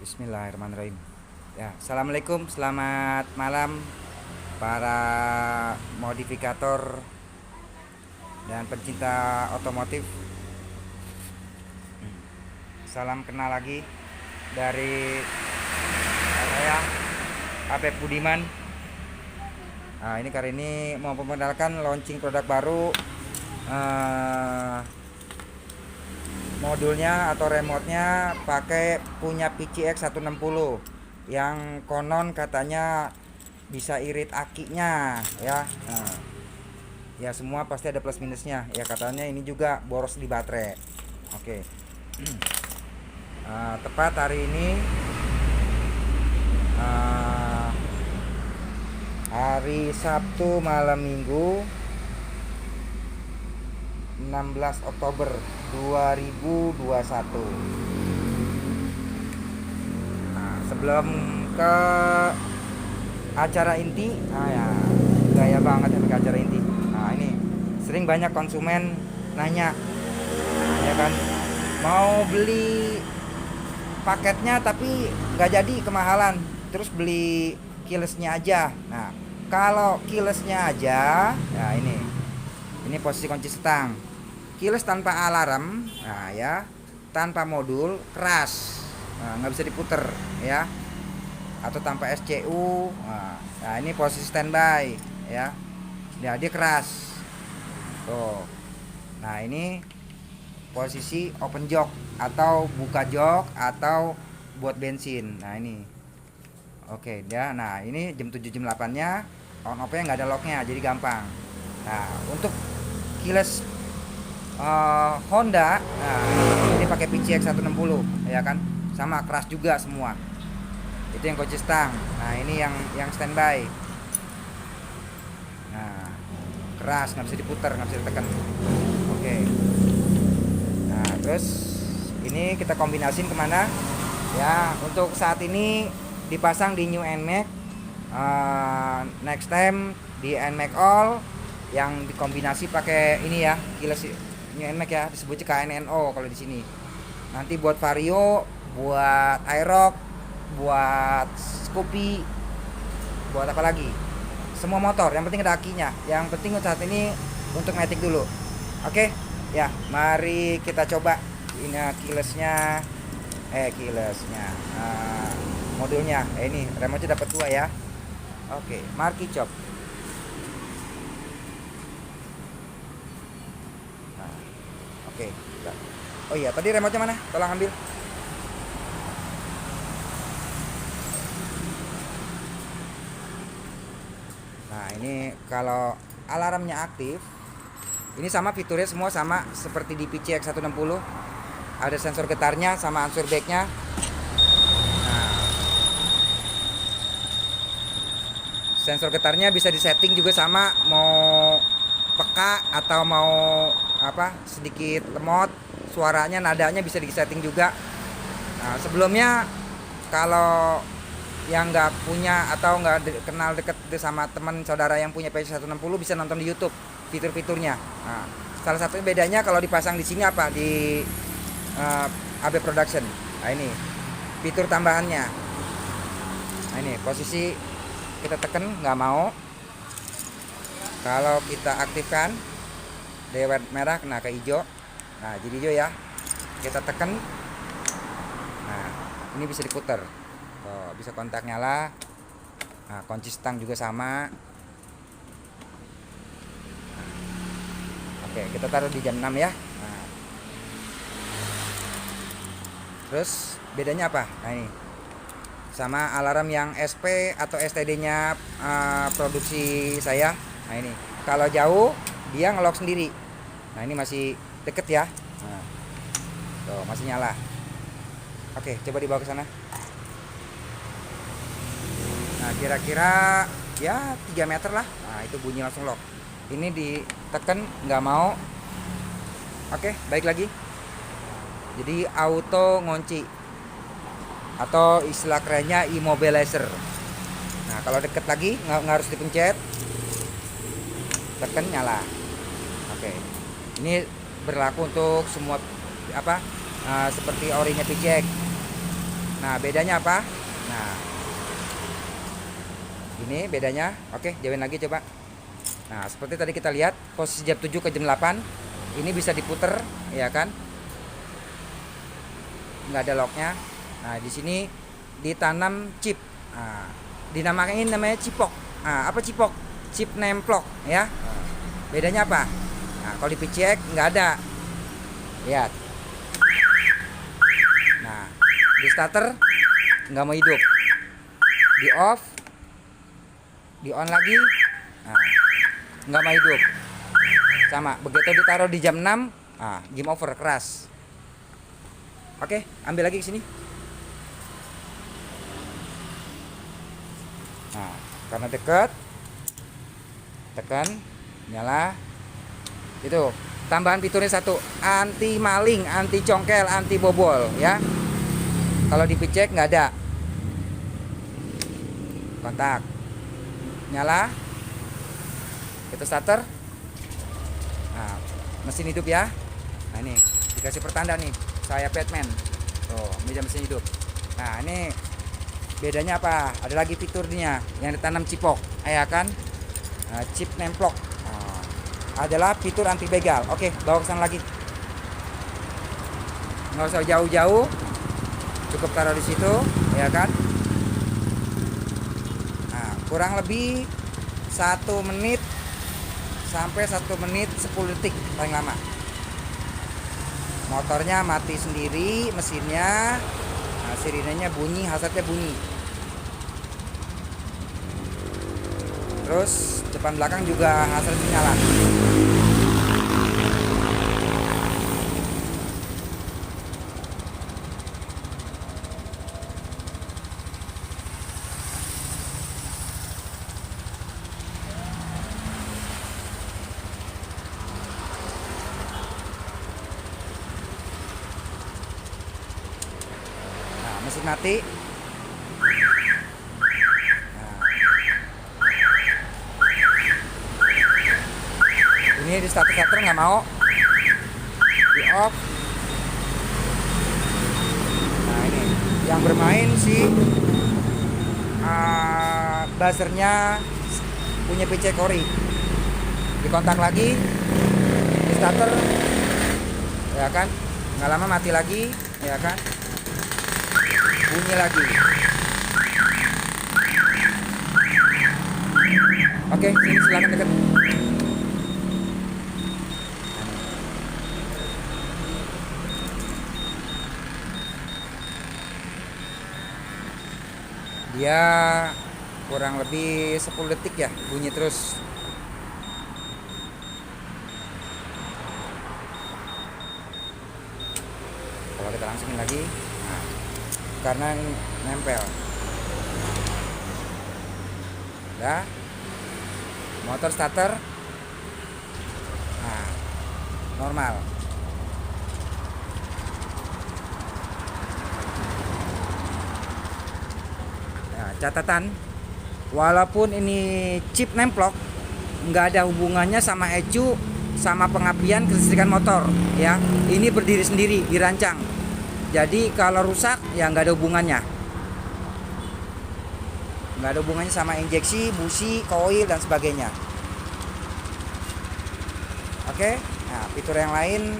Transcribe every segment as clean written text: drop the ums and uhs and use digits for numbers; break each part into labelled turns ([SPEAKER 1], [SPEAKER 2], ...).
[SPEAKER 1] Bismillahirrahmanirrahim. Ya, assalamualaikum, selamat malam para modifikator dan pencinta otomotif. Salam kenal lagi dari saya, Abeb Budiman. Nah, ini kali ini mau memperkenalkan launching produk baru. eh, Modulnya atau remote-nya pakai punya PCX 160 yang konon katanya bisa irit akinya ya. Nah, ya semua pasti ada plus minusnya ya, katanya ini juga boros di baterai. Oke. Tepat hari ini uh, hari Sabtu malam Minggu 16 Oktober 2021. Nah, sebelum ke acara inti, ya gaya banget ya ke acara inti. Nah, ini sering banyak konsumen nanya, ya kan, mau beli paketnya tapi nggak jadi, kemahalan, terus beli keylessnya aja. Nah, kalau keylessnya aja, ya ini posisi kunci setang. Keyless tanpa alarm, nah ya, tanpa modul, keras, nggak bisa diputer ya, atau tanpa SCU. Nah, ini posisi standby ya, dia keras tuh. Nah, ini posisi open jok atau buka jok atau buat bensin. Nah, ini oke dia. Nah, ini jam 7 jam 8 nya on off nya nggak ada locknya, jadi gampang. Nah, untuk keyless Honda, nah ini pakai PCX 160 ya kan, sama keras juga semua. Itu yang kunci stang. Nah, ini yang standby. Nah, keras, nggak bisa diputar, nggak bisa ditekan. Oke. Nah, terus ini kita kombinasin kemana ya. Untuk saat ini dipasang di New NMAX, next time di NMAX All yang dikombinasi pakai ini ya, keyless New NMAX ya, disebutnya KNNO kalau di sini. Nanti buat Vario, buat Aerox, buat Scoopy, buat apa lagi? Semua motor, yang penting ada akinya. Yang penting saat ini untuk Matic dulu. Oke, ya, mari kita coba ini keylessnya, modulnya. Ini remote-nya dapat 2 ya. Oke, marki chop. Nah, oke. Oh iya, tadi remote-nya mana? Tolong ambil. Nah, ini kalau alarmnya aktif, ini sama fiturnya semua sama seperti di PCX 160. Ada sensor getarnya sama unsur backnya. Nah, sensor getarnya bisa disetting juga sama, mau peka atau mau apa, sedikit lemot, suaranya nadanya bisa disetting juga. Nah, sebelumnya kalau yang nggak punya atau nggak kenal deket sama teman saudara yang punya PC 160, bisa nonton di YouTube fitur-fiturnya. Nah, salah satu bedanya kalau dipasang di sini apa, di AB Production. Nah, ini fitur tambahannya. Nah, ini posisi kita tekan nggak mau. Kalau kita aktifkan, dia merah kena ke hijau. Nah, jadi hijau ya. Kita tekan. Nah, ini bisa diputar. Tuh, bisa kontak nyala. Nah, kunci stang juga sama. Oke, kita taruh di jam 6 ya. Nah, terus bedanya apa? Nah, ini sama alarm yang SP atau STD-nya produksi saya. Nah, ini kalau jauh dia ngelock sendiri. Nah, ini masih deket ya. Nah, tuh masih nyala. Oke, coba dibawa ke sana. Nah, kira-kira ya 3 meter lah. Nah, itu bunyi langsung lock. Ini ditekan nggak mau. Oke, baik lagi. Jadi auto ngunci atau istilah kerennya immobilizer. Nah, kalau deket lagi nggak harus dipencet, tekan nyala. Oke, ini berlaku untuk semua apa, seperti orinya PCX. Nah, bedanya apa? Nah, ini bedanya. Oke, jauhin lagi coba. Nah, seperti tadi kita lihat posisi jam 7 ke jam 8 ini bisa diputer, ya kan? Nggak ada locknya. Nah, di sini ditanam chip. Nah, dinamakan ini namanya cipok. Nah, apa cipok? Chip nemplok, ya. Bedanya apa? Nah, kalau di PCX nggak ada. Lihat. Nah, di starter nggak mau hidup. Di off, di on lagi, nah, nggak mau hidup. Sama, begitu ditaruh di jam 6, game over, keras. Oke, ambil lagi ke sini. Nah, karena dekat, tekan, nyala. Itu tambahan fiturnya satu, anti maling, anti congkel, anti bobol, ya. Kalau di PCX nggak ada. Kontak, nyala. Itu starter. Nah, mesin hidup ya. Nah, ini dikasih pertanda nih, saya Batman. Tuh, mesin hidup. Nah, ini bedanya apa? Ada lagi fiturnya yang ditanam cipok, ya kan? Chip nemplok. Nah, adalah fitur anti begal. Oke, bawa ke sana lagi. Nggak usah jauh-jauh, cukup taruh di situ, ya kan? Nah, kurang lebih 1 menit sampai 1 menit 10 detik paling lama. Motornya mati sendiri, mesinnya, nah, sirinenya bunyi, hazardnya bunyi. Terus depan belakang juga hazardnya nyala. Nah, mesin mati. Ini di starter nggak mau, di off. Nah, ini yang bermain si buzzernya punya PC Ori. Dikontak lagi, di starter, ya kan? Nggak lama mati lagi, ya kan? Bunyi lagi. Oke, sini silakan dekat. Dia kurang lebih 10 detik ya bunyi terus. Kalau kita langsungin lagi, nah, karena nempel. Udah, motor starter, nah, normal. Catatan, walaupun ini chip nemplok, nggak ada hubungannya sama ECU, sama pengapian kelistrikan motor, ya. Ini berdiri sendiri, dirancang. Jadi kalau rusak, ya nggak ada hubungannya. Nggak ada hubungannya sama injeksi, busi, koil dan sebagainya. Oke, nah fitur yang lain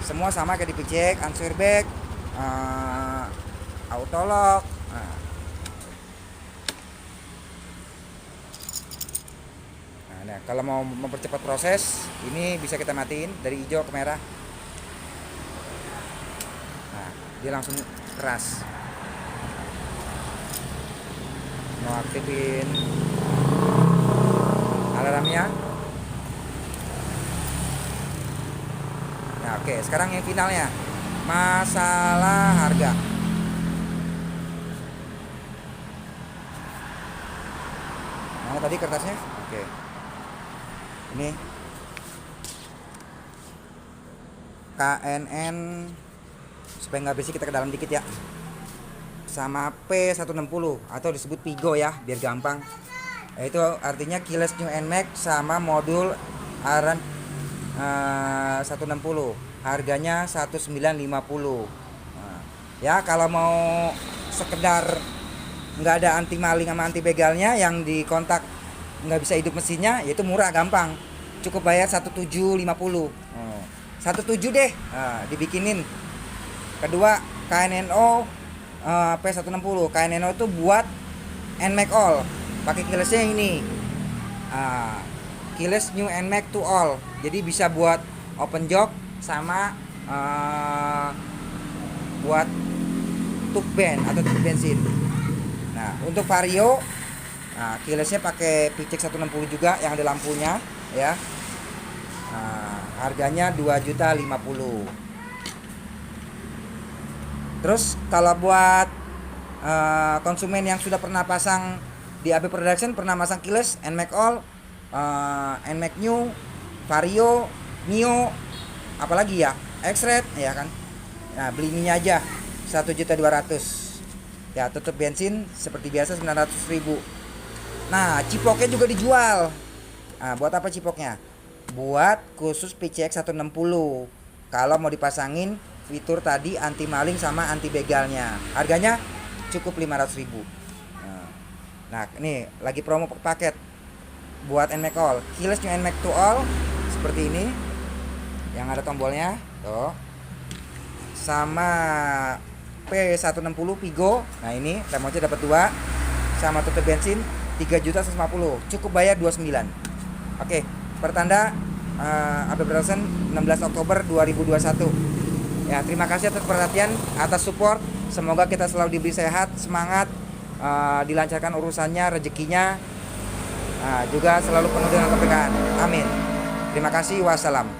[SPEAKER 1] semua sama kayak di PCX, answer back, auto lock. Nah, kalau mau mempercepat proses, ini bisa kita matiin dari hijau ke merah. Nah, dia langsung keras. Mau aktifin alarmnya. Nah, oke, sekarang yang finalnya, masalah harga. Mana tadi kertasnya? Oke. Ini KNN, supaya nggak berisik kita ke dalam dikit ya, sama P160 atau disebut Pigo ya biar gampang. Itu artinya keyless new NMAX sama modul ARAN 160, harganya 1950. Nah, ya kalau mau sekedar nggak ada anti maling sama anti begalnya, yang di kontak nggak bisa hidup mesinnya, yaitu murah, gampang, cukup bayar 1750. 17 deh, dibikinin. Kedua, KNNO P160. KNNO itu buat NMAX all, pakai keylessnya ini, keyless new NMAX to all, jadi bisa buat open jok sama buat tube ban atau tube bensin. Nah, untuk Vario, keylessnya pakai PCX 160 juga yang ada lampunya ya. Harganya 2.050.000. Terus kalau buat konsumen yang sudah pernah pasang di AB Production, pernah pasang keyless, NMAX all, NMAX new, Vario, Mio, apalagi ya, X-Red ya kan. Nah, beli ini aja 1.200.000. Ya, tutup bensin seperti biasa 900.000. Nah, cipoknya juga dijual. Nah, buat apa cipoknya? Buat khusus PCX 160. Kalau mau dipasangin fitur tadi anti maling sama anti begalnya, harganya cukup 500.000. Nah, ini lagi promo paket buat NMAX all, keyless new NMAX to all seperti ini, yang ada tombolnya tuh, sama P160 Vigo. Nah, ini remote-nya dapat 2, sama tutup bensin 3.150.000, cukup bayar 29. Oke, pertanda AB Production 16 Oktober 2021. Ya, terima kasih atas perhatian, atas support. Semoga kita selalu diberi sehat, semangat, dilancarkan urusannya, rezekinya, juga selalu penuh dengan keberkahan. Amin. Terima kasih. Wassalam.